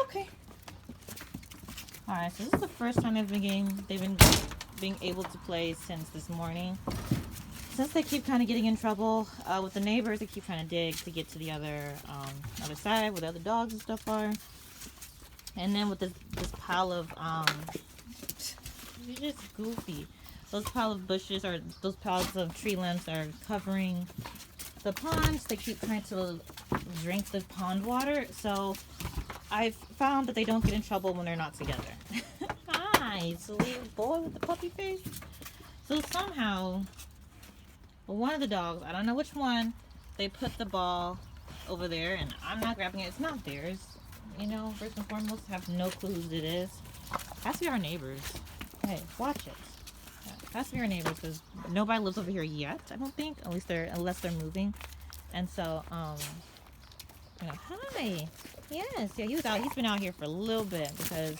Okay. Alright, so this is the first time they've been being able to play since this morning. Since they keep kind of getting in trouble with the neighbors, they keep trying to dig to get to the other side where the other dogs and stuff are. And then with this pile of you're just goofy. Those pile of bushes or those piles of tree limbs are covering the ponds. They keep trying to drink the pond water, so I've found that they don't get in trouble when they're not together. Hi, sweet boy with the puppy face. So somehow, one of the dogs, I don't know which one, they put the ball over there, and I'm not grabbing it. It's not theirs. You know, first and foremost, I have no clue whose it is. Has to be our neighbors. Hey, watch it. Has to be our neighbors because nobody lives over here yet. I don't think, unless they're moving. And so, you know, hi. Yes, yeah, he's been out here for a little bit because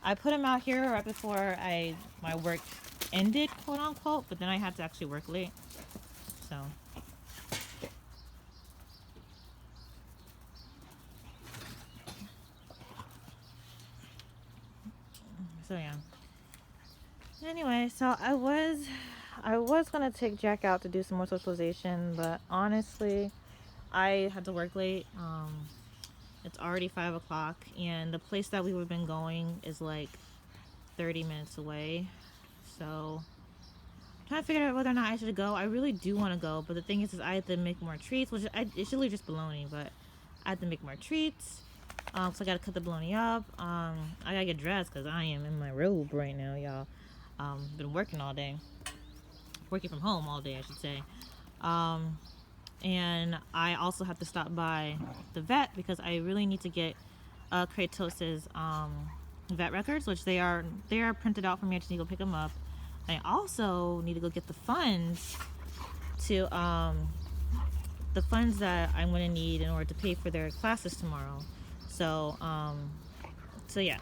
I put him out here right before my work ended, quote unquote. But then I had to actually work late. So yeah. Anyway, so I was gonna take Jack out to do some more socialization, but honestly, I had to work late. It's already 5 o'clock, and the place that we would have been going is like 30 minutes away. So I'm trying to figure out whether or not I should go. I really do want to go, but the thing is I have to make more treats, which it's really just bologna, but I have to make more treats. So I gotta cut the bologna up. I gotta get dressed because I am in my robe right now, y'all. Been working all day. Working from home all day, I should say. And I also have to stop by the vet because I really need to get Kratos's vet records, which they are printed out for me. I just need to go pick them up. I also need to go get the funds that I'm going to need in order to pay for their classes tomorrow. So yeah.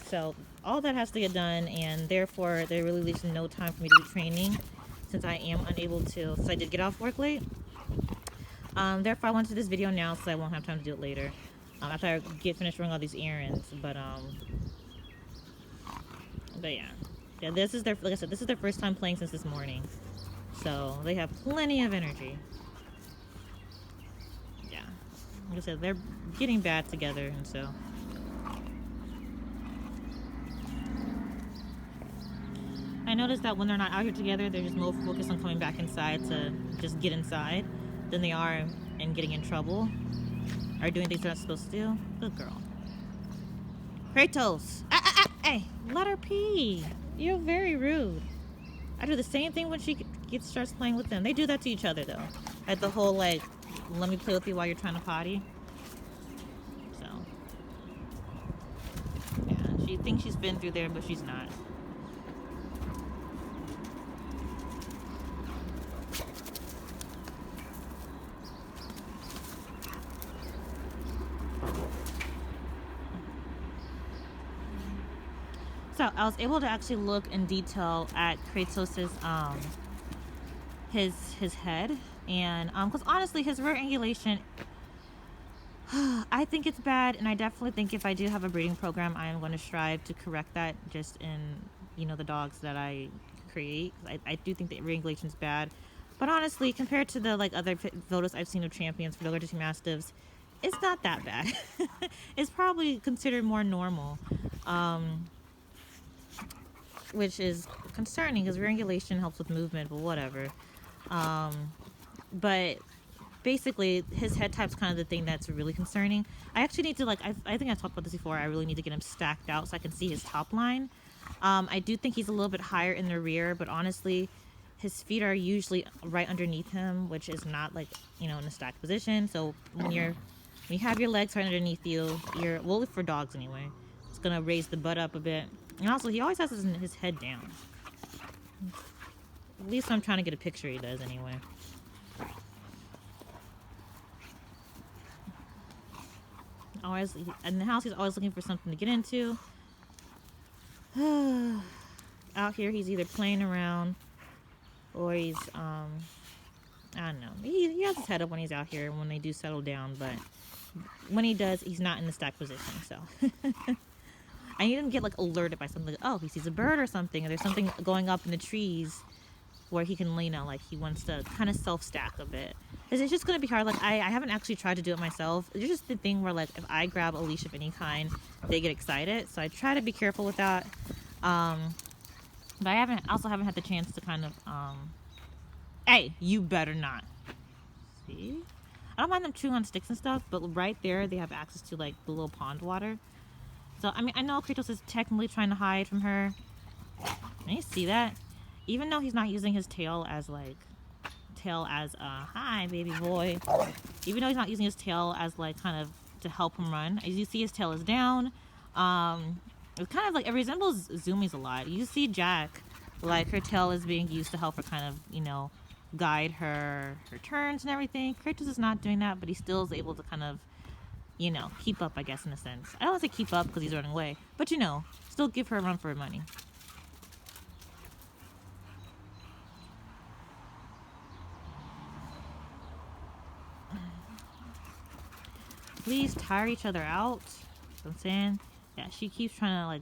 So all that has to get done, and therefore there really leaves no time for me to do training since I am unable to. So I did get off work late. Therefore I went to this video now so I won't have time to do it later. After I get finished running all these errands. But yeah. Yeah, this is like I said, this is their first time playing since this morning. So they have plenty of energy. Yeah. Like I said, they're getting bad together, and so I noticed that when they're not out here together, they're just more focused on coming back inside to just get inside than they are in getting in trouble or doing things they're not supposed to do. Good girl. Kratos! Hey, let her pee. You're very rude. I do the same thing when she starts playing with them. They do that to each other, though. At the whole, like, let me play with you while you're trying to potty. So, yeah, she thinks she's been through there, but she's not. So I was able to actually look in detail at Kratos's his head, and because honestly his rear angulation, I think it's bad, and I definitely think if I do have a breeding program, I am going to strive to correct that just in the dogs that I create. I do think the rear angulation is bad, but honestly compared to the other photos I've seen of champions for the allergic mastiffs, it's not that bad. It's probably considered more normal. Which is concerning because rear angulation helps with movement, but whatever. But basically, his head type's kind of the thing that's really concerning. I actually need to, I think I've talked about this before, I really need to get him stacked out so I can see his top line. I do think he's a little bit higher in the rear, but honestly, his feet are usually right underneath him, which is not, in a stacked position. So when you have your legs right underneath you, well, for dogs anyway, it's going to raise the butt up a bit. And also, he always has his head down. At least I'm trying to get a picture he does anyway. Always, in the house, he's always looking for something to get into. Out here, he's either playing around or he's, I don't know. He has his head up when he's out here when they do settle down, but when he does, he's not in the stack position. So I need him to get like alerted by something. Like, oh, he sees a bird or something, or there's something going up in the trees where he can, you know, like he wants to kind of self-stack a bit. Because it's just going to be hard. Like, I haven't actually tried to do it myself. It's just the thing where, like, if I grab a leash of any kind, they get excited. So I try to be careful with that. But I also haven't had the chance to kind of, hey, you better not. See? I don't mind them chewing on sticks and stuff, but right there, they have access to, like, the little pond water. So, I mean, I know Kratos is technically trying to hide from her. Can you see that? Even though he's not using his tail as, hi, baby boy. Even though he's not using his tail as, like, kind of to help him run. As you see, his tail is down. It's kind of like, it resembles Zumi's a lot. You see Jack, like, her tail is being used to help her kind of, you know, guide her turns and everything. Kratos is not doing that, but he still is able to kind of, you know, keep up, I guess, in a sense. I don't want to say keep up because he's running away, but, you know, still give her a run for her money. Please tire each other out. You know what I'm saying? Yeah, she keeps trying to, like,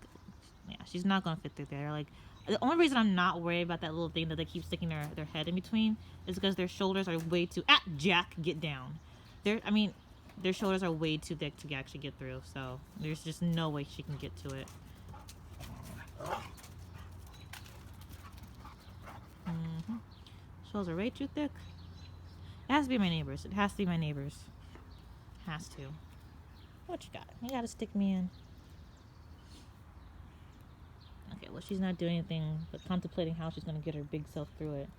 yeah, she's not going to fit through there. Like, the only reason I'm not worried about that little thing that they keep sticking their head in between is because their shoulders are way too... Ah! Jack, get down. Their shoulders are way too thick to actually get through, so there's just no way she can get to it. Shoulders are way too thick. It has to be my neighbors. It has to be my neighbors. Has to. What you got? You gotta stick me in. Okay, well, she's not doing anything but contemplating how she's gonna get her big self through it.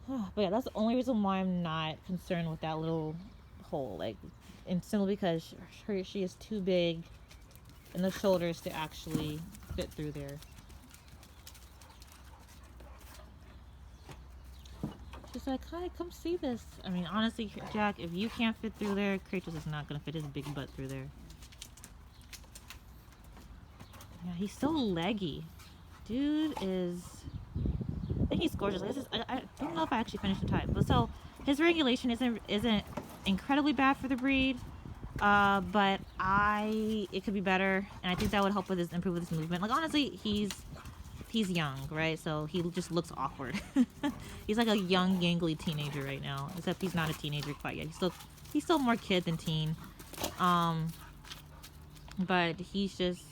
But yeah, that's the only reason why I'm not concerned with that little hole. Like, and simply because she is too big in the shoulders to actually fit through there. She's like, hi, come see this. I mean, honestly, Jack, if you can't fit through there, Kratos is not going to fit his big butt through there. Yeah, he's so leggy. Dude is... I think he's gorgeous. I don't know if I actually finished the type. But so, his regulation isn't incredibly bad for the breed. But it could be better. And I think that would help improve with his movement. Like, honestly, he's young, right? So he just looks awkward. He's like a young, gangly teenager right now. Except he's not a teenager quite yet. He's still more kid than teen. But he's just...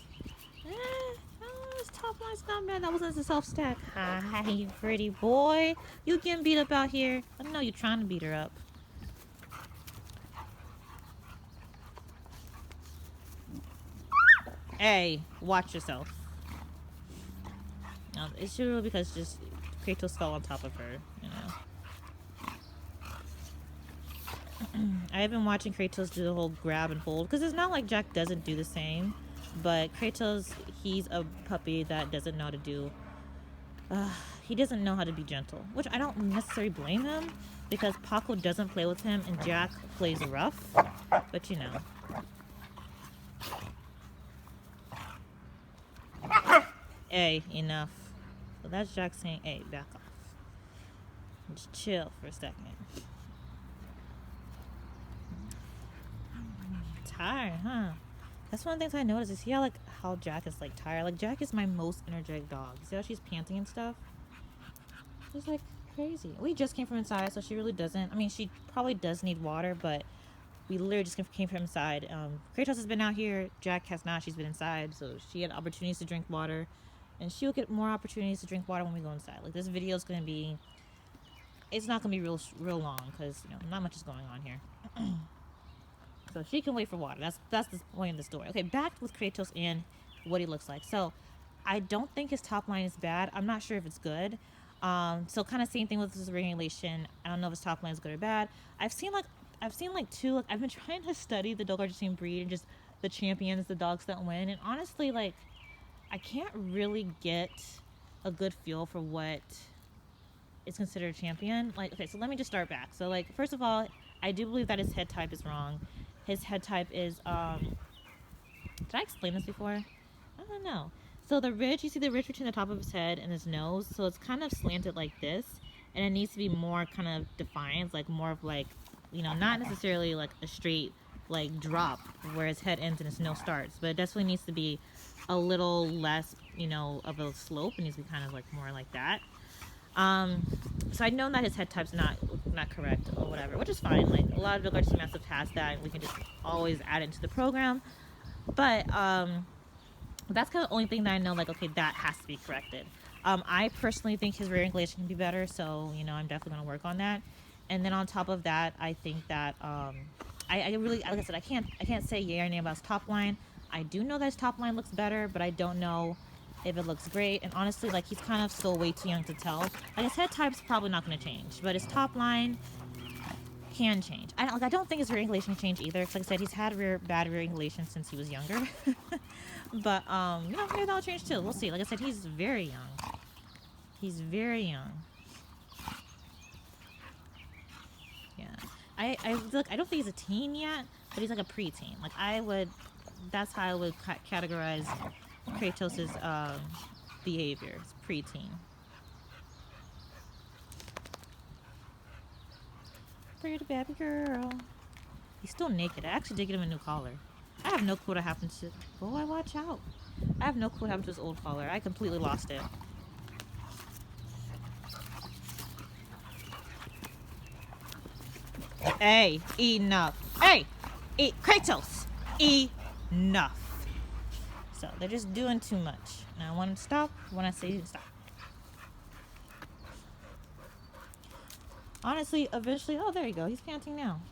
his top line's not bad. That wasn't a self-stack. Hi, you pretty boy. You getting beat up out here. I know you're trying to beat her up. Hey, watch yourself. It's really because just Kratos fell on top of her, you know. I have been watching Kratos do the whole grab and hold, because it's not like Jack doesn't do the same, but Kratos, he's a puppy that doesn't know how to do, he doesn't know how to be gentle, which I don't necessarily blame him, because Paco doesn't play with him and Jack plays rough, but you know. Hey, enough. So that's Jack saying, hey, back off. Just chill for a second. Tired, huh? That's one of the things I noticed. Is see how Jack is like tired? Like, Jack is my most energetic dog. See how she's panting and stuff? It's like crazy. We just came from inside, so she really doesn't. I mean, she probably does need water, but we literally just came from inside. Kratos has been out here. Jack has not. She's been inside, so she had opportunities to drink water. And she'll get more opportunities to drink water when we go inside. Like, this video is going to be... It's not going to be real long, because, you know, not much is going on here. So she can wait for water. That's the point of the story. Okay, back with Kratos and what he looks like. So, I don't think his top line is bad. I'm not sure if it's good. So, kind of same thing with his regulation. I don't know if his top line is good or bad. I've seen two... Like, I've been trying to study the Dogo Argentino breed and just the champions, the dogs that win. And honestly, like... I can't really get a good feel for what is considered a champion. Like, okay, so let me just start back. So, like, first of all, I do believe that his head type is wrong. His head type is, did I explain this before? I don't know. So the ridge, you see the ridge between the top of his head and his nose? So it's kind of slanted like this. And it needs to be more kind of defined, like more of like You know, not necessarily like a straight like drop where his head ends and his nose starts, but it definitely needs to be a little less, you know, of a slope. It needs to be kind of like more like that. So I know that his head type's not correct or whatever, which is fine. Like a lot of Dogo Argentino Mastiff has that, and we can just always add it into the program. But that's kind of the only thing that I know. Like, okay, that has to be corrected. I personally think his rear angulation can be better, so you know I'm definitely gonna work on that. And then on top of that, I think that I really, like I said, I can't say yay or nay about his top line. I do know that his top line looks better, but I don't know if it looks great. And honestly, like he's kind of still way too young to tell. Like his head type's probably not going to change, but his top line can change. I don't think his rear angulation can change either. Cause like I said, he's had bad rear angulation since he was younger. But you know, maybe that'll change too. We'll see. Like I said, he's very young. He's very young. Yeah. I look. I don't think he's a teen yet, but he's like a preteen. Like that's how I would categorize Kratos's behavior. It's preteen. Pretty baby girl. He's still naked. I actually did get him a new collar. I have no clue what happened to. Boy, watch out! I have no clue what happened to his old collar. I completely lost it. Hey, enough. Hey, Kratos, enough. So they're just doing too much. And I want to stop when I say stop. Honestly, eventually, oh, there you go. He's panting now.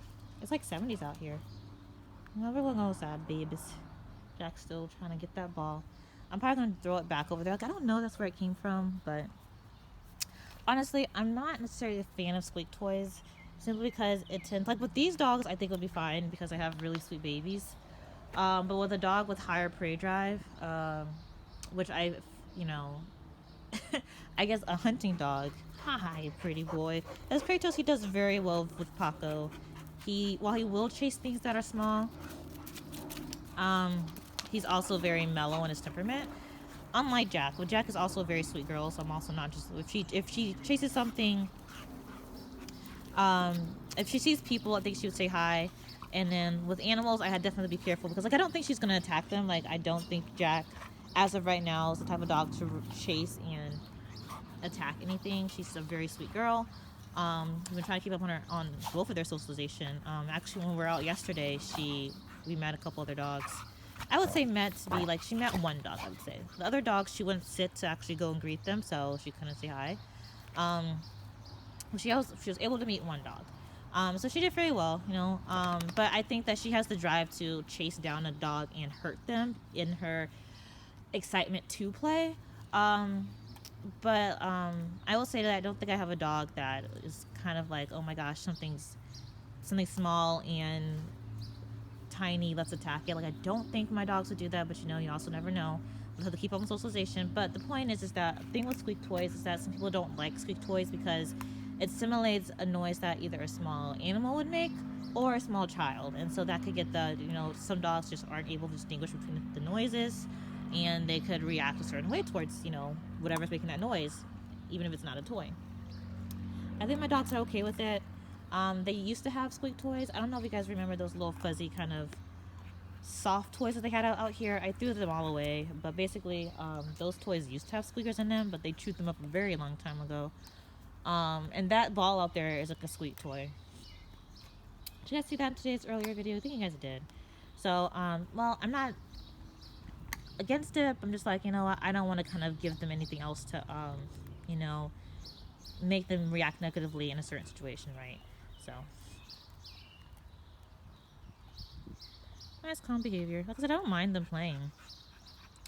It's like 70s out here. Everyone goes outside, babies. Jack's still trying to get that ball. I'm probably going to throw it back over there. Like, I don't know that's where it came from, but honestly, I'm not necessarily a fan of squeak toys. Simply because it tends, like with these dogs, I think it'll be fine because I have really sweet babies. But with a dog with higher prey drive, which you know, I guess a hunting dog. Hi, pretty boy. As Kratos, he does very well with Paco. While he will chase things that are small, he's also very mellow in his temperament. Unlike Jack, well, Jack is also a very sweet girl, so I'm also not just if she chases something. If she sees people, I think she would say hi. And then with animals, I had definitely be careful because like I don't think she's gonna attack them. Like I don't think Jack, as of right now, is the type of dog to chase and attack anything. She's a very sweet girl. We've been trying to keep up on both of their socialization. Actually, when we were out yesterday, we met a couple other dogs. I would say she met one dog. I would say the other dogs she wouldn't sit to actually go and greet them, so she couldn't say hi. She was able to meet one dog. So she did very well, you know. But I think that she has the drive to chase down a dog and hurt them in her excitement to play. But I will say that I don't think I have a dog that is kind of like, oh my gosh, something small and tiny, let's attack it. Like I don't think my dogs would do that, but you know, you also never know. We'll have to keep up on socialization. But the point is that the thing with squeak toys is that some people don't like squeak toys because it simulates a noise that either a small animal would make or a small child, and so that could get some dogs just aren't able to distinguish between the noises, and they could react a certain way towards whatever's making that noise, even if it's not a toy. I think my dogs are okay with it. They used to have squeak toys. I don't know if you guys remember those little fuzzy kind of soft toys that they had out here. I threw them all away, but basically those toys used to have squeakers in them, but they chewed them up a very long time ago. And that ball out there is like a squeak toy. Did you guys see that in today's earlier video? I think you guys did. So, well, I'm not against it. I'm just like, you know what? I don't want to kind of give them anything else to, make them react negatively in a certain situation, right? So, nice calm behavior. Like I said, I don't mind them playing.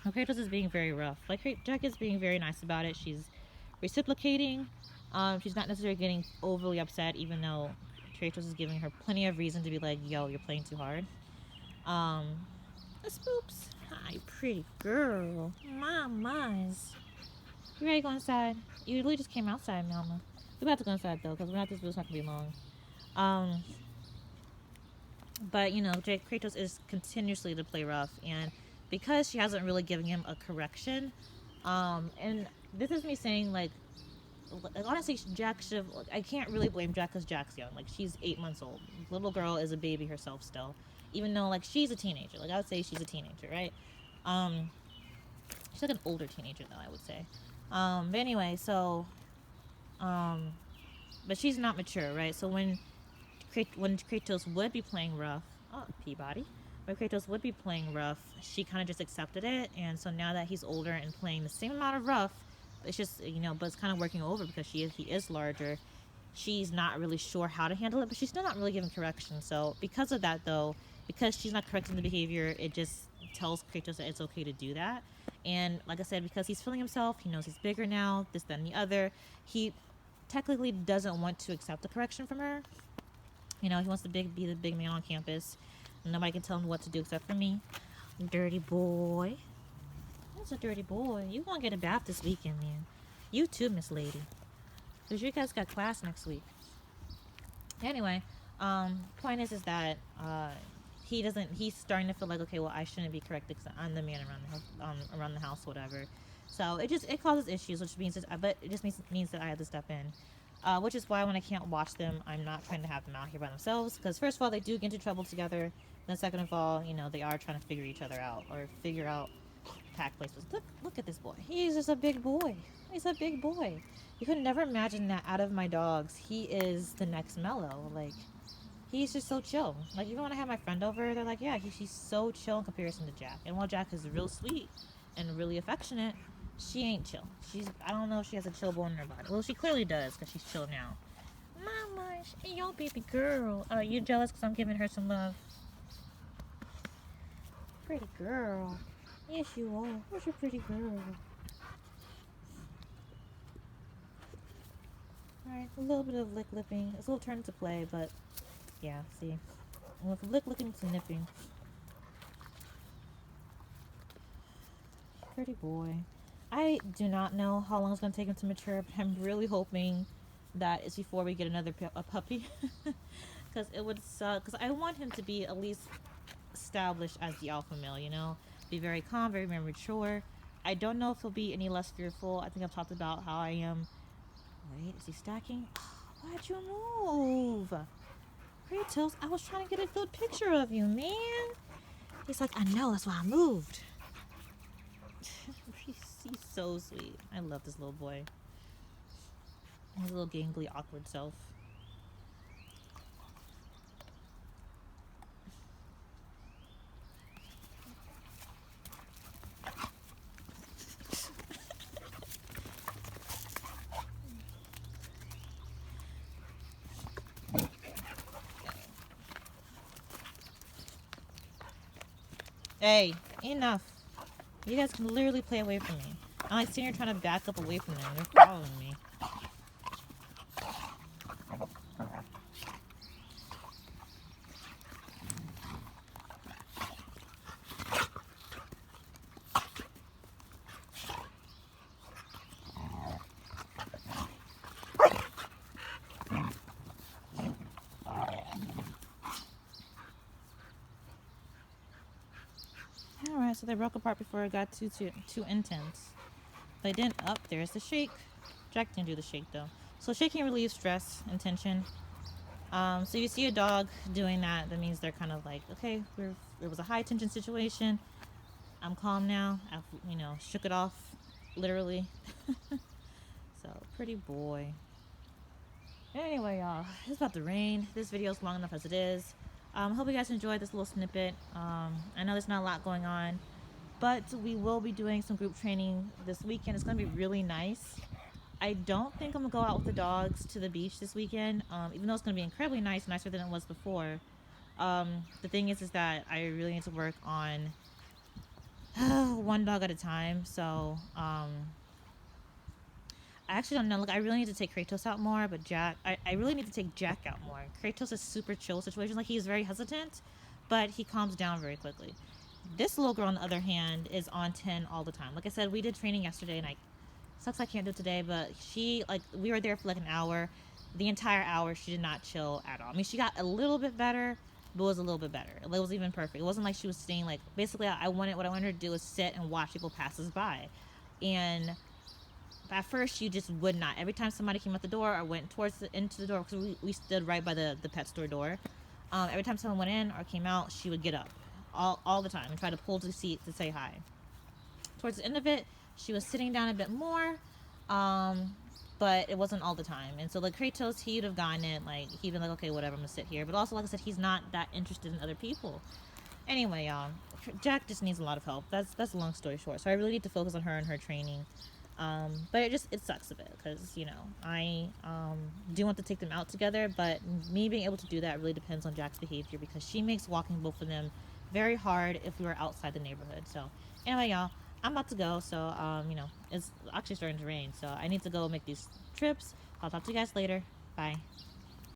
Kratos is being very rough. Like, Jack is being very nice about it. She's reciprocating. She's not necessarily getting overly upset, even though Kratos is giving her plenty of reason to be like, yo, you're playing too hard. Spoops. Hi, pretty girl. Mama's. You ready to go inside? You literally just came outside, Mama. We're about to go inside, though, because this video's not going to be long. But, Kratos is continuously to play rough, and because she hasn't really given him a correction, and this is me saying, like, honestly, Jack should have, I can't really blame Jack because Jack's young. Like, she's 8 months old. Little girl is a baby herself still, even though like she's a teenager. Like, I would say she's a teenager, right? um she's like an older teenager though, I would say. But anyway, so um but she's not mature, right? So when Kratos would be playing rough, oh, Peabody, when Kratos would be playing rough, she kind of just accepted it. And so now that he's older and playing the same amount of rough, it's just, but it's kind of working over because he is larger. She's not really sure how to handle it, but she's still not really giving correction. So because of that, though, because she's not correcting the behavior, it just tells Kratos that it's okay to do that. And like I said, because he's feeling himself, he knows he's bigger now, this, that, and the other. He technically doesn't want to accept the correction from her. He wants to be the big man on campus. Nobody can tell him what to do except for me. Dirty boy. That's a dirty boy. You gonna get a bath this weekend, man. You too, Miss Lady. Because you guys got class next week. Anyway, point is that he's starting to feel like, okay, well, I shouldn't be corrected because I'm the man around the house, whatever. So it causes issues, which means but it just means that I have to step in. Which is why when I can't watch them, I'm not trying to have them out here by themselves. Because first of all, they do get into trouble together. And then second of all, they are trying to figure each other out or figure out pack places. Look at this boy. He's just a big boy. He's a big boy. You could never imagine that out of my dogs, he is the next Mellow. Like, he's just so chill. Like, even when I have my friend over, they're like, yeah, she's so chill in comparison to Jack. And while Jack is real sweet and really affectionate, she ain't chill. I don't know if she has a chill bone in her body. Well, she clearly does because she's chill now. Mama, your baby girl. Are you jealous because I'm giving her some love? Pretty girl. Yes, you are. Who's your pretty girl? Alright, a little bit of lipping. It's a little turn to play, but yeah, see. And with licking to nipping. Pretty boy. I do not know how long it's going to take him to mature, but I'm really hoping that it's before we get a puppy. Because it would suck. Because I want him to be at least established as the alpha male, Be very calm, very, very mature. I don't know if he'll be any less fearful. I think I've talked about how I am. Wait, is he stacking? Why'd you move? Kratos, I was trying to get a good picture of you, man. He's like, I know, that's why I moved. He's so sweet. I love this little boy. His little gangly, awkward self. Hey, enough. You guys can literally play away from me. I'm like sitting here trying to back up away from them. They're following me. Alright, so they broke apart before it got too intense. They didn't up. There's the shake. Jack didn't do the shake though. So shaking relieves stress and tension. So you see a dog doing that, that means they're kind of like, okay, it was a high tension situation. I'm calm now. I've, shook it off, literally. So, pretty boy. Anyway, y'all, it's about to rain. This video's long enough as it is. Hope you guys enjoyed this little snippet. I know there's not a lot going on, but we will be doing some group training this weekend. It's going to be really nice. I don't think I'm going to go out with the dogs to the beach this weekend, even though it's going to be incredibly nice, nicer than it was before. The thing is that I really need to work on one dog at a time. So, I actually don't know. Like, I really need to take Kratos out more, but Jack, I really need to take Jack out more. Kratos is super chill situations. Like, he's very hesitant, but he calms down very quickly. This little girl, on the other hand, is on 10 all the time. Like I said, we did training yesterday, and sucks I can't do it today, but we were there for like an hour. The entire hour, she did not chill at all. I mean, she got a little bit better, but it was a little bit better. It was even perfect. It wasn't like she was staying, like, basically, what I wanted her to do is sit and watch people pass us by. And at first she just would not. Every time somebody came out the door or went into the door, because we stood right by the pet store door. Every time someone went in or came out, she would get up all the time and try to pull to the seat to say hi. Towards the end of it, she was sitting down a bit more, but it wasn't all the time. And so like Kratos, he'd have gotten it, like he'd been like, okay, whatever, I'm gonna sit here. But also, like I said, he's not that interested in other people. Anyway, y'all, Jack just needs a lot of help. That's a long story short. So I really need to focus on her and her training. But it sucks a bit because, you know, I do want to take them out together, but me being able to do that really depends on Jack's behavior, because she makes walking both of them very hard if we were outside the neighborhood. So anyway, y'all, I'm about to go. So you know, it's actually starting to rain, so I need to go make these trips. I'll talk to you guys later. Bye.